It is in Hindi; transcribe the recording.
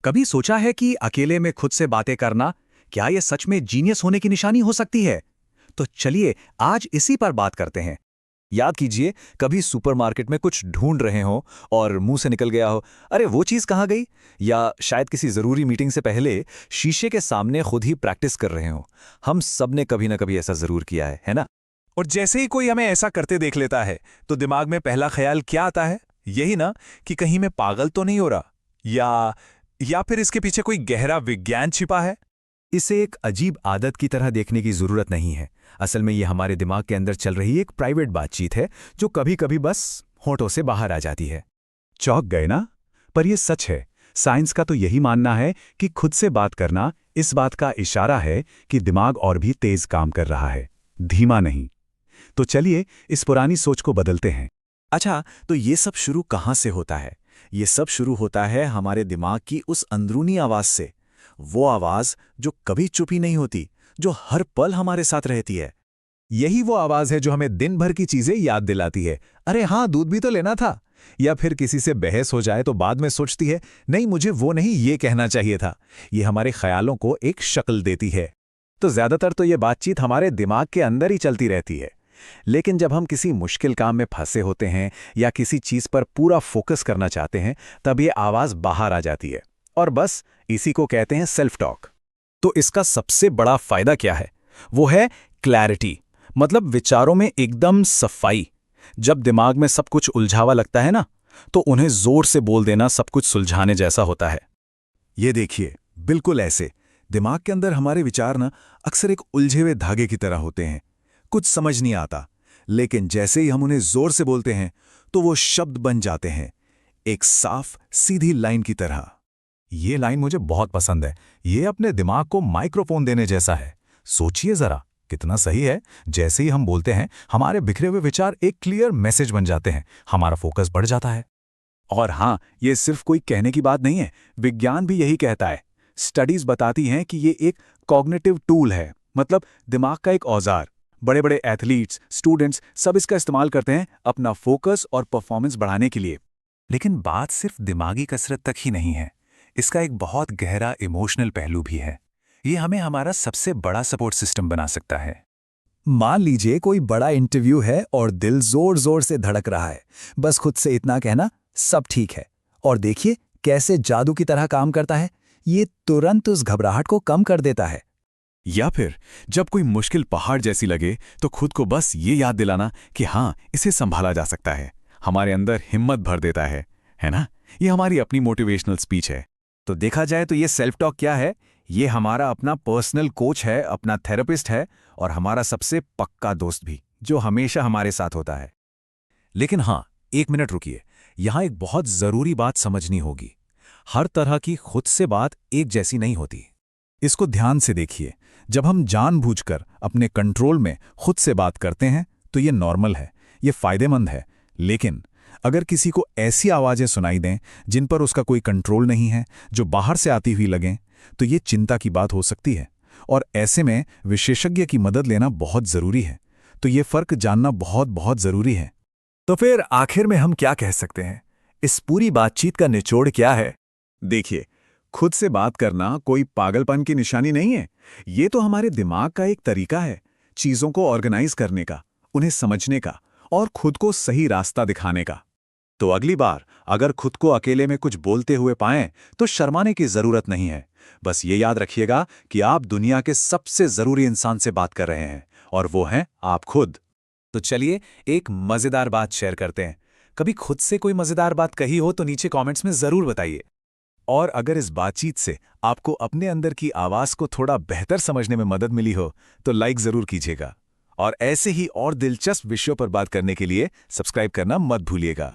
कभी सोचा है कि अकेले में खुद से बातें करना क्या ये सच में जीनियस होने की निशानी हो सकती है? तो चलिए आज इसी पर बात करते हैं। याद कीजिए, कभी सुपरमार्केट में कुछ ढूंढ रहे हो और मुंह से निकल गया हो, अरे वो चीज कहाँ गई? या शायद किसी जरूरी मीटिंग से पहले शीशे के सामने खुद ही प्रैक्टिस कर रहे हो। हम सब ने कभी ना कभी ऐसा जरूर किया है ना? और जैसे ही कोई हमें ऐसा करते देख लेता है तो दिमाग में पहला ख्याल क्या आता है? यही ना, कि कहीं मैं पागल तो नहीं हो रहा, या फिर इसके पीछे कोई गहरा विज्ञान छिपा है। इसे एक अजीब आदत की तरह देखने की जरूरत नहीं है। असल में ये हमारे दिमाग के अंदर चल रही एक प्राइवेट बातचीत है जो कभी कभी बस होठों से बाहर आ जाती है। चौंक गए ना? पर यह सच है। साइंस का तो यही मानना है कि खुद से बात करना इस बात का इशारा है कि दिमाग और भी तेज काम कर रहा है, धीमा नहीं। तो चलिए इस पुरानी सोच को बदलते हैं। अच्छा, तो ये सब शुरू कहाँ से होता है? ये सब शुरू होता है हमारे दिमाग की उस अंदरूनी आवाज से। वो आवाज जो कभी चुप ही नहीं होती, जो हर पल हमारे साथ रहती है। यही वो आवाज है जो हमें दिन भर की चीजें याद दिलाती है। अरे हाँ, दूध भी तो लेना था। या फिर किसी से बहस हो जाए तो बाद में सोचती है, नहीं मुझे वो नहीं ये कहना चाहिए था। ये हमारे ख्यालों को एक शक्ल देती है। तो ज्यादातर तो ये बातचीत हमारे दिमाग के अंदर ही चलती रहती है। लेकिन जब हम किसी मुश्किल काम में फंसे होते हैं या किसी चीज पर पूरा फोकस करना चाहते हैं, तब ये आवाज बाहर आ जाती है। और बस इसी को कहते हैं सेल्फ टॉक। तो इसका सबसे बड़ा फायदा क्या है? वो है क्लैरिटी, मतलब विचारों में एकदम सफाई। जब दिमाग में सब कुछ उलझावा लगता है ना, तो उन्हें जोर से बोल देना सब कुछ सुलझाने जैसा होता है। ये देखिए, बिल्कुल ऐसे दिमाग के अंदर हमारे विचार ना अक्सर एक उलझे हुए धागे की तरह होते हैं। कुछ समझ नहीं आता, लेकिन जैसे ही हम उन्हें जोर से बोलते हैं तो वो शब्द बन जाते हैं, एक साफ सीधी लाइन की तरह। ये लाइन मुझे बहुत पसंद है। ये अपने दिमाग को माइक्रोफोन देने जैसा है। सोचिए जरा, कितना सही है। जैसे ही हम बोलते हैं, हमारे बिखरे हुए विचार एक क्लियर मैसेज बन जाते हैं, हमारा फोकस बढ़ जाता है। और हाँ, ये सिर्फ कोई कहने की बात नहीं है, विज्ञान भी यही कहता है। स्टडीज बताती हैं कि ये एक कॉग्निटिव टूल है, मतलब दिमाग का एक औजार। बड़े बड़े एथलीट्स, स्टूडेंट्स सब इसका इस्तेमाल करते हैं अपना फोकस और परफॉर्मेंस बढ़ाने के लिए। लेकिन बात सिर्फ दिमागी कसरत तक ही नहीं है। इसका एक बहुत गहरा इमोशनल पहलू भी है। ये हमें हमारा सबसे बड़ा सपोर्ट सिस्टम बना सकता है। मान लीजिए कोई बड़ा इंटरव्यू है और दिल जोर जोर से धड़क रहा है। बस खुद से इतना कहना, सब ठीक है, और देखिए कैसे जादू की तरह काम करता है। ये तुरंत उस घबराहट को कम कर देता है। या फिर जब कोई मुश्किल पहाड़ जैसी लगे तो खुद को बस ये याद दिलाना कि हाँ, इसे संभाला जा सकता है, हमारे अंदर हिम्मत भर देता है ना? ये हमारी अपनी मोटिवेशनल स्पीच है। तो देखा जाए तो ये सेल्फ टॉक क्या है? ये हमारा अपना पर्सनल कोच है, अपना थेरेपिस्ट है, और हमारा सबसे पक्का दोस्त भी, जो हमेशा हमारे साथ होता है। लेकिन हाँ, एक मिनट रुकिए, यहां एक बहुत जरूरी बात समझनी होगी। हर तरह की खुद से बात एक जैसी नहीं होती। इसको ध्यान से देखिए। जब हम जानबूझकर अपने कंट्रोल में खुद से बात करते हैं तो ये नॉर्मल है, ये फायदेमंद है। लेकिन अगर किसी को ऐसी आवाजें सुनाई दें जिन पर उसका कोई कंट्रोल नहीं है, जो बाहर से आती हुई लगें, तो ये चिंता की बात हो सकती है। और ऐसे में विशेषज्ञ की मदद लेना बहुत जरूरी है। तो ये फर्क जानना बहुत बहुत जरूरी है। तो फिर आखिर में हम क्या कह सकते हैं? इस पूरी बातचीत का निचोड़ क्या है? देखिए, खुद से बात करना कोई पागलपन की निशानी नहीं है। ये तो हमारे दिमाग का एक तरीका है, चीजों को ऑर्गेनाइज करने का, उन्हें समझने का, और खुद को सही रास्ता दिखाने का। तो अगली बार अगर खुद को अकेले में कुछ बोलते हुए पाएं तो शर्माने की जरूरत नहीं है। बस ये याद रखिएगा कि आप दुनिया के सबसे जरूरी इंसान से बात कर रहे हैं, और वो हैं आप खुद। तो चलिए एक मजेदार बात शेयर करते हैं। कभी खुद से कोई मजेदार बात कही हो तो नीचे कमेंट्स में जरूर बताइए। और अगर इस बातचीत से आपको अपने अंदर की आवाज को थोड़ा बेहतर समझने में मदद मिली हो तो लाइक जरूर कीजिएगा। और ऐसे ही और दिलचस्प विषयों पर बात करने के लिए सब्सक्राइब करना मत भूलिएगा।